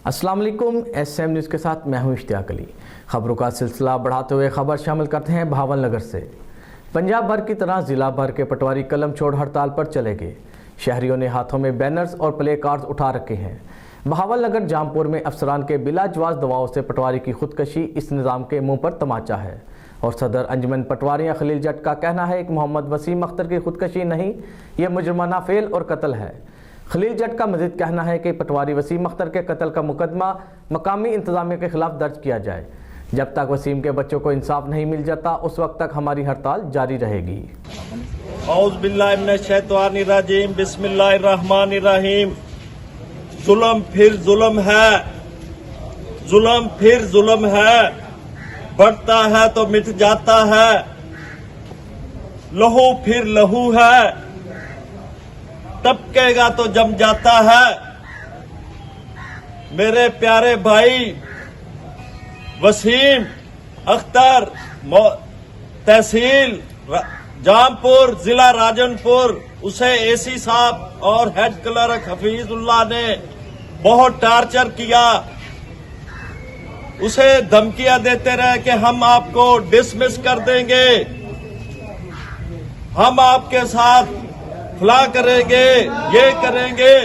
अस्सलाम वालेकुम। SM news के साथ मैं हूं इश्तियाक अली। खबरों का सिलसिला बढ़ाते हुए खबर शामिल करते हैं भावलनगर से। पंजाब भर की तरह ज़िला भर के पटवारी कलम छोड़ हड़ताल पर चले गए। शहरियों ने हाथों में बैनर्स और प्ले कार्ड्स उठा रखे हैं। भावलनगर जामपुर में अफसरान के बिलाजवाज दवाओं से पटवारी की खुदकशी इस निज़ाम के मुँह पर तमाचा है और सदर अंजुमन पटवारियाँ खलील जट का कहना है कि मोहम्मद वसीम अख्तर की खुदकशी नहीं, ये मुजरमाना फेल और कत्ल है। खलील जट का मजीद कहना है कि पटवारी वसीम अख्तर के कत्ल का मुकदमा मकामी इंतजामिया के खिलाफ दर्ज किया जाए। जब तक वसीम के बच्चों को इंसाफ नहीं मिल जाता उस वक्त तक हमारी हड़ताल जारी रहेगी। औज़ु बिल्लाहि मिनश शैतानिर रजीम, बिस्मिल्लाहिर्रहमानिर रहीम। जुल्म फिर जुल्म है, जुल्म फिर जुल्म है, बढ़ता है तो मिट जाता है। लहू फिर लहू है, टपकेगा तो जम जाता है। मेरे प्यारे भाई वसीम अख्तर, तहसील जामपुर, जिला राजनपुर, उसे एसी साहब और हेड क्लर्क हफीजुल्लाह ने बहुत टार्चर किया। उसे धमकियां देते रहे कि हम आपको डिसमिस कर देंगे, हम आपके साथ फला करेंगे, ये करेंगे।